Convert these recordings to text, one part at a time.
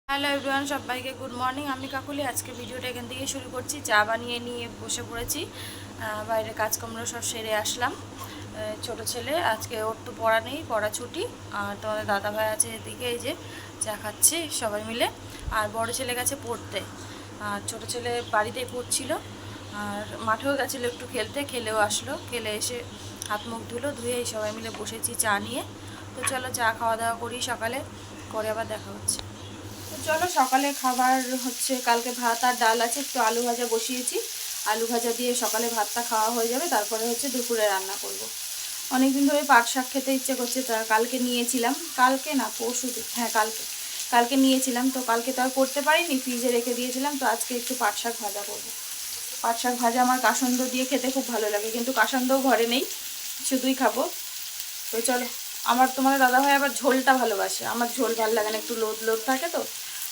Hello everyone, সবাইকে good morning. আমি কাকুলি। আজকে ভিডিওটা এখান থেকে শুরু করছি। চা বানিয়ে নিয়ে বসে পড়েছি। বাইরে কাজকর্ম সব সেরে আসলাম। ছোট ছেলে আজকে ওর তো পড়া নেই, পড়া ছুটি। আর তোমাদের দাদা ভাই আছে এদিকে, এই যে চা খাচ্ছি সবাই মিলে। আর বড় ছেলে গেছে পড়তে, আর ছোট ছেলে বাড়িতেই পড়ছিল। আর মাঠেও গেছিলো একটু খেলতে, খেলেও আসলো। খেলে এসে হাত মুখ ধুলো, ধুয়ে সবাই মিলে বসেছি চা নিয়ে। তো চলো চা খাওয়া দাওয়া করি সকালে, করে আবার দেখা হচ্ছে। তো চলো সকালে খাবার হচ্ছে, কালকে ভাত আর ডাল আছে, একটু আলু ভাজা বসিয়েছি। আলু ভাজা দিয়ে সকালে ভাতটা খাওয়া হয়ে যাবে, তারপরে হচ্ছে দুপুরে রান্না করব। অনেকদিন ধরে পাট শাক খেতে ইচ্ছে করছে, তা কালকে নিয়েছিলাম। কালকে না, পরশু দিন, হ্যাঁ কালকে কালকে নিয়েছিলাম। তো কালকে তো আর করতে পারিনি, ফ্রিজে রেখে দিয়েছিলাম। তো আজকে একটু পাট শাক ভাজা করবো। পাট শাক ভাজা আমার কাসন্দ দিয়ে খেতে খুব ভালো লাগে, কিন্তু কাসন্দও ঘরে নেই, শুধুই খাবো। তো চলো, তোমাদের দাদাভাই আবার ঝোলটা ভালোবাসে, আমার ঝোল ভালো লাগে না, একটু লোদ লোদ থাকে। তো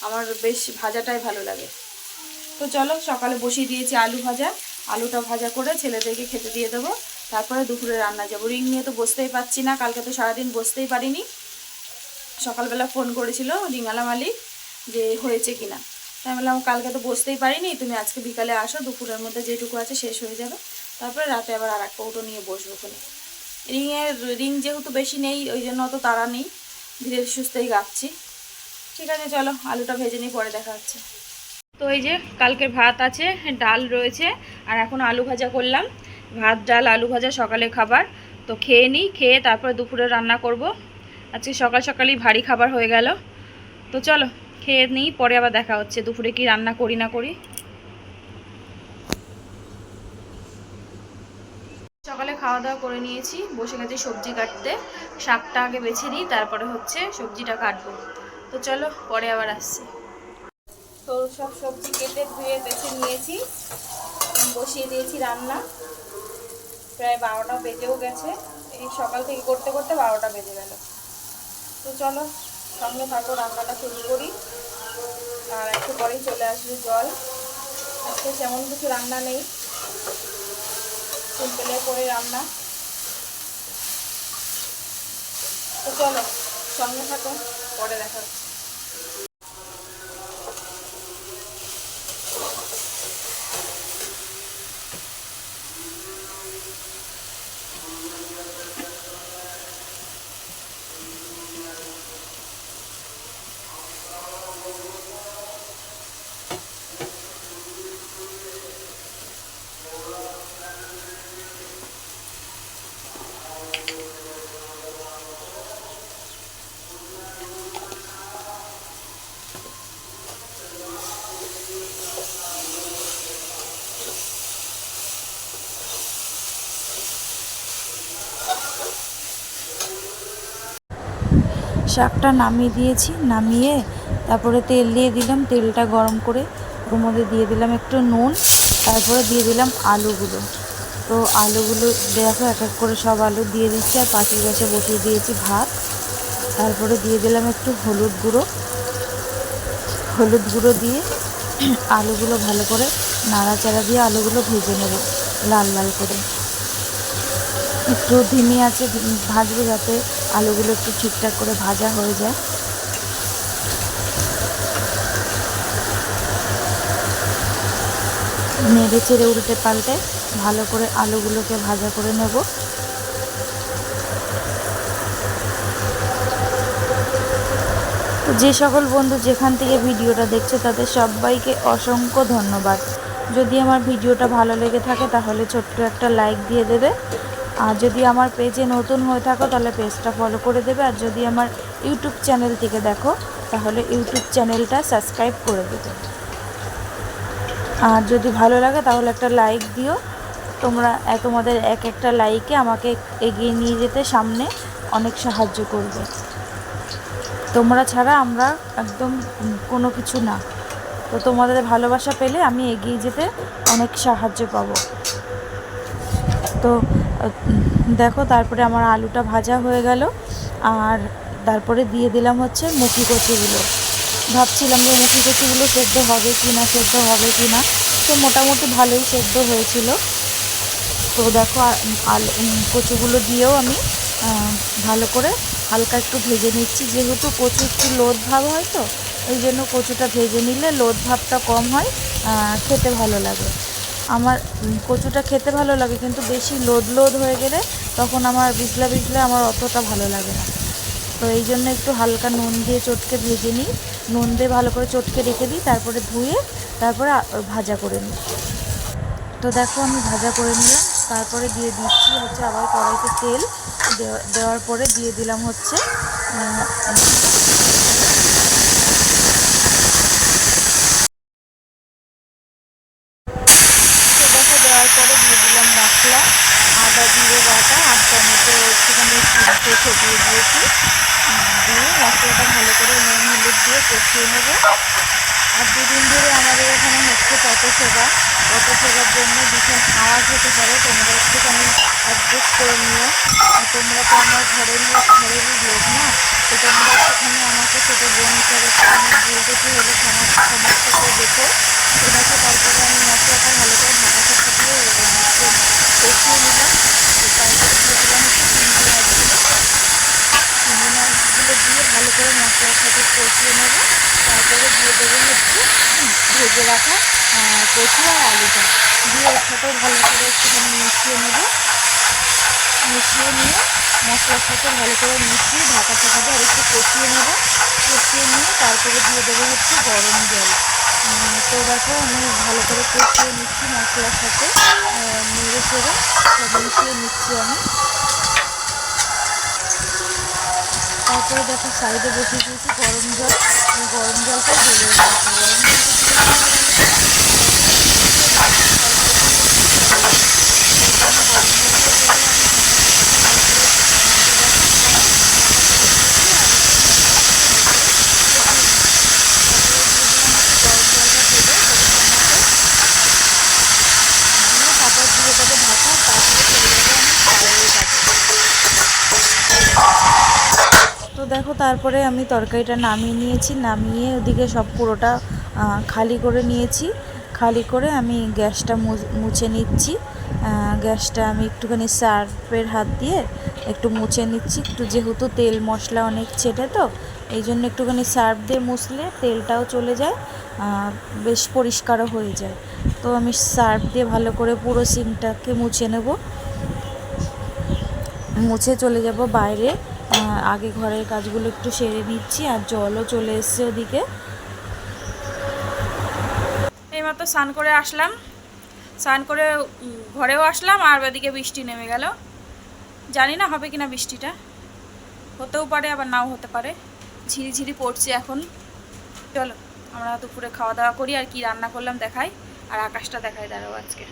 আমার বেশ ভাজাটাই ভালো লাগে। তো চলো সকালে বসিয়ে দিয়েছি আলু ভাজা। আলুটা ভাজা করে ছেলেদেরকে খেতে দিয়ে দেবো, তারপরে দুপুরে রান্না যাবো। রিং নিয়ে তো বসতেই পারছি না, কালকে তো সারাদিন বসতেই পারিনি। সকালবেলা ফোন করেছিল রিঙালা মালিক যে হয়েছে কিনা। তাই বললাম কালকে তো বসতেই পারিনি, তুমি আজকে বিকালে আসো, দুপুরের মধ্যে যেটুকু আছে শেষ হয়ে যাবে, তারপরে রাতে আবার আর এক কৌটো নিয়ে বসবো ওখানে। রিং যেহেতু বেশি নেই, ওই জন্য অত তাড়া নেই, ধীরে সুস্থেই গাচ্ছি। ঠিক আছে চলো, আলুটা ভেজে নিই, পরে দেখা হচ্ছে। তো এই যে কালকের ভাত আছে, ডাল রয়েছে, আর এখন আলু ভাজা করলাম। ভাত ডাল আলু ভাজা সকালে খাবার। তো খেয়ে নিই, খেয়ে তারপরে দুপুরে রান্না করব। আজকে সকাল সকালই ভারী খাবার হয়ে গেল। তো চলো খেয়ে নিই, পরে আবার দেখা হচ্ছে দুপুরে কি রান্না করি না করি। সকালে খাওয়া দাওয়া করে নিয়েছি, বসে গেছি সবজি কাটতে। শাকটা আগে বেছে নিই, তারপরে হচ্ছে সবজিটা কাটবো। তো চলো পরে আবার আসছি। তো সব সবজি কেটে ধুয়ে বেছে নিয়েছি, বসিয়ে দিয়েছি রান্না। প্রায় 12টা বেজেও গেছে, এই সকাল থেকে করতে করতে 12টা বেজে গেল। তো চলো সঙ্গে থাকো, রান্নাটা শুরু করি। আর একটু পরেই চলে আসবে জল। আজকে তেমন কিছু রান্না নেই, সিম্পলে করে রান্না। তো চলো সঙ্গে থাকো, পরে দেখা হচ্ছে। শাকটা নামিয়ে দিয়েছি, নামিয়ে তারপরে তেল দিয়ে দিলাম, তেলটা গরম করে ওর মধ্যে দিয়ে দিলাম একটু নুন, তারপরে দিয়ে দিলাম আলুগুলো। তো আলুগুলো দেখো এক এক করে সব আলু দিয়ে দিচ্ছি, আর পাশের গ্যাসে বসিয়ে দিয়েছি ভাত। তারপরে দিয়ে দিলাম একটু হলুদ গুঁড়ো দিয়ে আলুগুলো ভালো করে নাড়াচাড়া দিয়ে আলুগুলো ভেজে নেব লাল লাল করে। একটু ধিমি আছে ভাজবো, যাতে আলুগুলো একটু ঠিকঠাক করে ভাজা হয়ে যায়। নেড়ে চেড়ে উল্টে পাল্টে ভালো করে আলুগুলোকে ভাজা করে নেব। তো যে সকল বন্ধু যেখান থেকে ভিডিওটা দেখছো তাদের সবাইকে অসংখ্য ধন্যবাদ। যদি আমার ভিডিওটা ভালো লেগে থাকে তাহলে ছোট্ট একটা লাইক দিয়ে দেবে। আর যদি আমার পেজে নতুন হয়ে থাকো তাহলে পেজটা ফলো করে দেবে। আর যদি আমার ইউটিউব চ্যানেল থেকে দেখো তাহলে ইউটিউব চ্যানেলটা সাবস্ক্রাইব করে দেবে। আর যদি ভালো লাগে তাহলে একটা লাইক দিও। তোমাদের এক একটা লাইকে আমাকে এগিয়ে নিয়ে যেতে সামনে অনেক সাহায্য করবে। তোমরা ছাড়া আমরা একদম কোনো কিছু না। তো তোমাদের ভালোবাসা পেলে আমি এগিয়ে যেতে অনেক সাহায্য পাবো। তো দেখো তারপরে আমার আলুটা ভাজা হয়ে গেল, আর তারপরে দিয়ে দিলাম হচ্ছে মুখি কচুগুলো। ভাবছিলাম যে মুখি কচুগুলো সেদ্ধ হবে কি না, তো মোটামুটি ভালোই সেদ্ধ হয়েছিল। তো দেখো আলু কচুগুলো দিয়েও আমি ভালো করে হালকা একটু ভেজে নিচ্ছি, যেহেতু কচু একটু লোদ ভাব হয়, তো এই জন্য কচুটা ভেজে নিলে লোদ ভাবটা কম হয়, খেতে ভালো লাগে। আমার কচুটা খেতে ভালো লাগে, কিন্তু বেশি লোদ লোদ হয়ে গেলে তখন আমার বিজলা বিজলা আমার অতটা ভালো লাগে না। তো এই জন্য একটু হালকা নুন দিয়ে চটকে ভেজে নিই, নুন দিয়ে ভালো করে চটকে রেখে দিই, তারপরে ধুয়ে তারপরে ভাজা করে নিই। তো দেখো আমি ভাজা করে নিলাম, তারপরে দিয়ে দিচ্ছি হচ্ছে আবার কড়াইতে তেল দেওয়ার পরে দিয়ে দিলাম হচ্ছে দেখো দেওয়ার পরে দিয়ে দিলাম মশলা, আদা জিরে বাটা আর টমেটো একটুখানি ছড়িয়ে দিয়েছি। দিয়ে মশলাটা ভালো করে নুন হলুদ দিয়ে কষিয়ে নেবো। আর দুদিন ধরে আমাদের এখানে হচ্ছে পথসেবা, পথসেবার জন্য ভীষণ আওয়াজ হতে পারে, তোমরা একটুখানি অ্যাডজাস্ট করে নিও। তোমরা তো আমার ঘরেরই লোক না, তো তোমরা একটুখানি আমাকে ছোটো বোন হিসাবে ভুল কিছু হলে সমস্যা করে দেখো। ঠিক আছে, তারপরে আমি মশলাটা ভালো করে ঢাকা দিয়ে কষিয়ে নিলাম। তারপরে দিয়ে দিলাম হচ্ছে চিংড়ি মাছগুলো দিয়ে ভালো করে মশলার সাথে কষিয়ে নেব। তারপরে দিয়ে দেবো হচ্ছে ভেজে রাখা কচু আর আলুটা দিয়ে ওর সাথেও ভালো করে একটুখানি মিশিয়ে নেব। মিশিয়ে নিয়ে মশলার সাথে ভালো করে মিশিয়ে ঢাকা দিয়ে আর একটু কষিয়ে নেব। কষিয়ে নিয়ে তারপরে দিয়ে দেবো হচ্ছে গরম জল। তো দেখো আমি ভালো করে কষিয়ে নিচ্ছি মশলার সাথে, নেড়ে চেড়ে সব মিশিয়ে নিচ্ছি আমি। তারপরে দেখো সাইডে বসিয়ে দিয়েছি গরম জল, গরম জলটা ঢেলে রাখবো। গরম তো দেখো তারপরে আমি তরকারিটা নামিয়ে নিয়েছি, নামিয়ে ওদিকে সব পুরোটা খালি করে নিয়েছি। খালি করে আমি গ্যাসটা মুছে নিচ্ছি। গ্যাসটা আমি একটুখানি সার্ফের হাত দিয়ে একটু মুছে নিচ্ছি, একটু যেহেতু তেল মশলা অনেক ছেটে, তো এই জন্য একটুখানি সার্ফ দিয়ে মুছলে তেলটাও চলে যায়, বেশ পরিষ্কারও হয়ে যায়। তো আমি সার্ফ দিয়ে ভালো করে পুরো সিঙ্কটাকে মুছে নেব। মুছে চলে যাব বাইরে। আগে ঘরের কাজগুলো একটু সেরে নিচ্ছি, আর জলও চলে এসছে ওদিকে। এইমাত্র স্নান করে আসলাম, স্নান করে ঘরেও আসলাম, আর ওদিকে বৃষ্টি নেমে গেল। জানি না হবে কিনা বৃষ্টিটা, হতেও পারে আবার নাও হতে পারে, ঝিরিঝিরি পড়ছে এখন। চলো আমরা দুপুরে খাওয়া দাওয়া করি, আর কি রান্না করলাম দেখাই, আর আকাশটা দেখাই দাঁড়াও আজকে।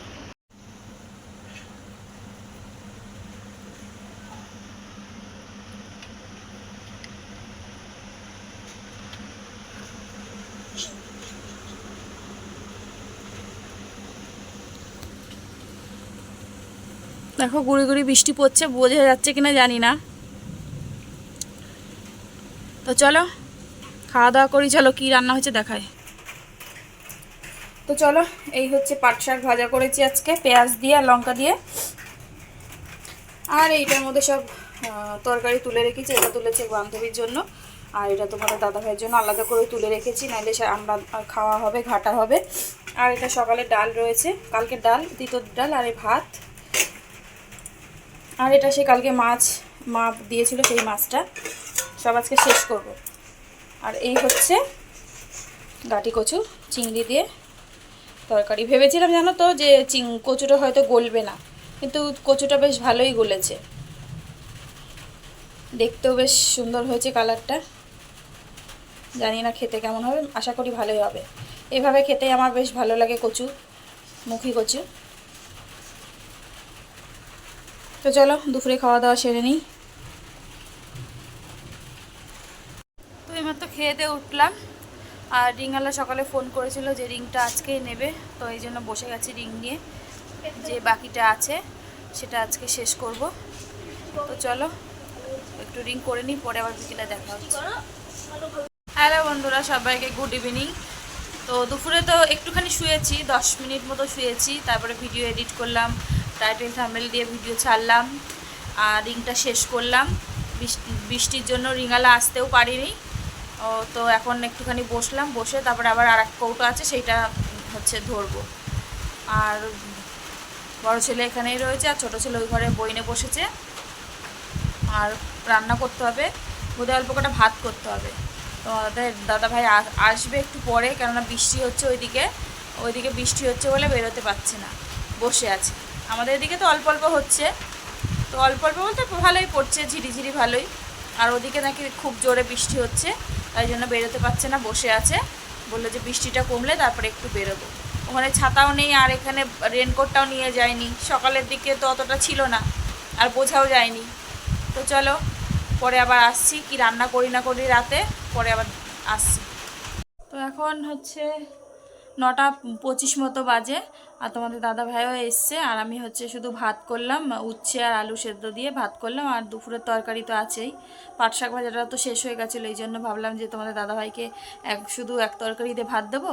দেখো গুড়ি গুড়ি বৃষ্টি পড়ছে, বোঝা যাচ্ছে কিনা জানি না। তো চলো খাওয়া দাওয়া করি, চলো কি রান্না হয়েছে দেখায়। তো চলো এই হচ্ছে পাট শাক ভাজা করেছি আজকে পেঁয়াজ দিয়ে আর লঙ্কা দিয়ে, আর এইটার মধ্যে সব তরকারি তুলে রেখেছি। এটা তুলেছি বান্ধবীর জন্য, আর এটা তোমাদের দাদা ভাইয়ের জন্য আলাদা করে তুলে রেখেছি, নাহলে আমরা খাওয়া হবে, ঘাটা হবে। আর এটা সকালে ডাল রয়েছে, কালকে ডাল, তিতর ডাল, আর এই ভাত। আর এটা সে কালকে মাছ মা দিয়েছিল, সেই মাছটা সব আজকে শেষ করব। আর এই হচ্ছে গাটি কচু চিংড়ি দিয়ে তরকারি। ভেবেছিলাম জানো তো যে কচুটা হয়তো গলবে না, কিন্তু কচুটা বেশ ভালোই গলেছে, দেখতেও বেশ সুন্দর হয়েছে কালারটা। জানি না খেতে কেমন হবে, আশা করি ভালোই হবে। এভাবে খেতে আমার বেশ ভালো লাগে কচু, মুখী কচু। তো চলো দুপুরে খাওয়া দাওয়া সেরে নিই। তো এইমাত্র খেয়ে দিয়ে উঠলাম, আর রিংওয়ালা সকালে ফোন করেছিল যে রিংটা আজকেই নেবে, তো এই জন্য বসে গেছি রিং নিয়ে। যে বাকিটা আছে সেটা আজকে শেষ করব। তো চলো একটু রিং করে নিই, পরে আবার বিকেলে দেখা হচ্ছে। হ্যালো বন্ধুরা, সবাইকে গুড ইভিনিং। তো দুপুরে তো একটুখানি শুয়েছি, 10 মিনিট মতো শুয়েছি, তারপরে ভিডিও এডিট করলাম, টাইটেল থাম্বনেল দিয়ে ভিডিও ছাড়লাম, আর রিংটা শেষ করলাম। বৃষ্টির জন্য রিংওয়ালা আসতেও পারিনি, তো এখন একটুখানি বসলাম, বসে তারপরে আবার আর এক কৌটো আছে সেইটা হচ্ছে ধরবো। আর বড় ছেলে এখানেই রয়েছে, আর ছোটো ছেলে ওই ঘরে বই নিয়ে বসেছে। আর রান্না করতে হবে, বোধহয় অল্প কটা ভাত করতে হবে। তো আমাদের দাদাভাই আসবে একটু পরে, কেননা বৃষ্টি হচ্ছে ওইদিকে বৃষ্টি হচ্ছে বলে বেরোতে পারছে না, বসে আছে। আমাদের এদিকে তো অল্প অল্প হচ্ছে, তো অল্প অল্প বলতে ভালোই পড়ছে, ঝিরিঝিরি ভালোই। আর ওদিকে নাকি খুব জোরে বৃষ্টি হচ্ছে, তাই জন্য বেরোতে পারছে না, বসে আছে। বললো যে বৃষ্টিটা কমলে তারপরে একটু বেরোবো। ওখানে ছাতাও নেই, আর এখানে রেনকোটটাও নিয়ে যায়নি, সকালের দিকে তো অতটা ছিল না, আর বোঝাও যায়নি। তো চলো পরে আবার আসছি, কি রান্না করি না করি রাতে, পরে আবার আসছি। তো এখন হচ্ছে 9:25 মতো বাজে, আর তোমাদের দাদা ভাইও এসছে। আর আমি হচ্ছে শুধু ভাত করলাম, উচ্ছে আর আলু সেদ্ধ দিয়ে ভাত করলাম। আর দুপুরের তরকারি তো আছেই, পাট শাক ভাজাটা তো শেষ হয়ে গেছিলো, এই জন্য ভাবলাম যে তোমাদের দাদা ভাইকে শুধু এক তরকারিতে ভাত দেবো,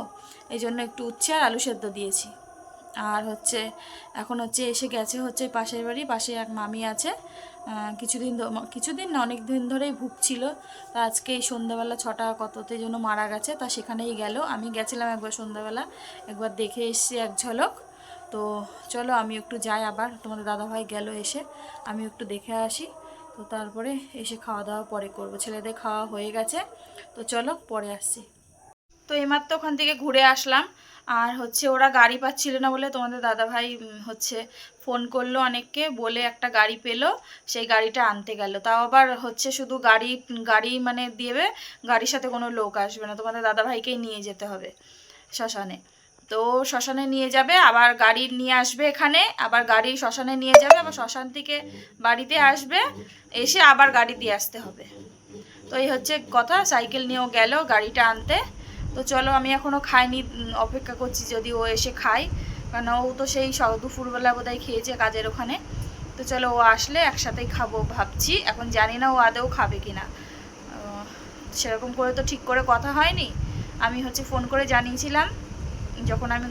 এই জন্য একটু উচ্ছে আর আলু সেদ্ধ দিয়েছি। আর হচ্ছে এখন হচ্ছে এসে গেছে হচ্ছে পাশের বাড়ি, পাশে এক মামি আছে, কিছুদিন না অনেক দিন ধরেই ভুগছিল। তা আজকে এই সন্ধ্যাবেলা 6টা কততে জন্য মারা গেছে, তা সেখানেই গেল। আমি গেছিলাম একবার সন্ধ্যাবেলা, একবার দেখে এসেছি এক ঝলক। তো চলো আমি একটু যাই, আবার তোমাদের দাদাভাই গেল, এসে আমি একটু দেখে আসি। তো তারপরে এসে খাওয়া দাওয়া পরে করব, ছেলেদের খাওয়া হয়ে গেছে। তো চলো পরে আসছি। তো এইমাত্র ওখান থেকে ঘুরে আসলাম। আর হচ্ছে ওরা গাড়ি পাচ্ছিল না বলে তোমাদের দাদাভাই হচ্ছে ফোন করলো অনেককে, বলে একটা গাড়ি পেলো, সেই গাড়িটা আনতে গেল। তাও আবার হচ্ছে শুধু গাড়ি গাড়ি মানে দেবে, গাড়ির সাথে কোনো লোক আসবে না, তোমাদের দাদাভাইকেই নিয়ে যেতে হবে শ্মশানে। তো শ্মশানে নিয়ে যাবে, আবার গাড়ি নিয়ে আসবে এখানে, আবার গাড়ি শ্মশানে নিয়ে যাবে, আবার শ্মশান থেকে বাড়িতে আসবে, এসে আবার গাড়ি দিয়ে আসতে হবে। তো এই হচ্ছে কথা, সাইকেল নিয়েও গেল গাড়িটা আনতে। তো চলো আমি এখনও খাইনি, অপেক্ষা করছি যদি ও এসে খায়, কারণ ও তো সেই দুপুরবেলা বোধহয় খেয়েছে কাজের ওখানে। তো চলো ও আসলে একসাথেই খাবো ভাবছি, এখন জানি না ও আদৌ খাবে কি না। সেরকম করে তো ঠিক করে কথা হয়নি, আমি হচ্ছে ফোন করে জানিয়েছিলাম যখন আমি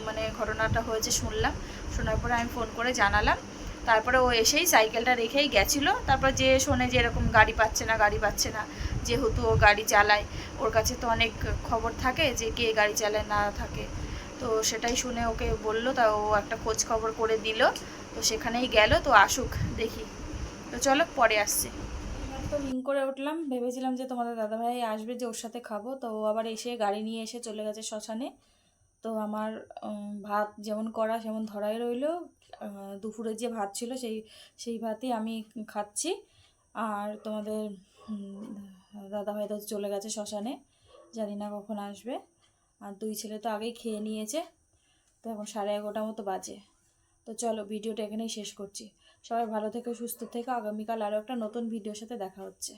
মানে ঘটনাটা হয়েছে শুনলাম, শোনার পরে আমি ফোন করে জানালাম। তারপরে ও এসেই সাইকেলটা রেখেই গেছিলো। তারপর যে শোনে যে এরকম গাড়ি পাচ্ছে না, যেহেতু ও গাড়ি চালায়, ওর কাছে তো অনেক খবর থাকে যে কে গাড়ি চালায় না থাকে। তো সেটাই শুনে ওকে বললো, তা ও একটা খোঁজ খবর করে দিল। তো সেখানেই গেল, তো আসুক দেখি। তো চলো পরে আসছি। তো রিং করে উঠলাম, ভেবেছিলাম যে তোমাদের দাদাভাই আসবে, যে ওর সাথে খাবো। তো ও আবার এসে গাড়ি নিয়ে এসে চলে গেছে শ্মশানে। তো আমার ভাত যেমন করা সেমন ধরাই রইলো। দুপুরে যে ভাত ছিল সেই ভাতই আমি খাচ্ছি। আর তোমাদের দাদাভাই তো চলে গেছে শ্মশানে, জানি না কখন আসবে। আর দুই ছেলে তো আগেই খেয়ে নিয়েছে, তো এখন 11:30 মতো বাজে। তো চলো ভিডিওটা এখানেই শেষ করছি। সবাই ভালো থেকো, সুস্থ থেকো, আগামীকাল আরও একটা নতুন ভিডিওর সাথে দেখা হচ্ছে।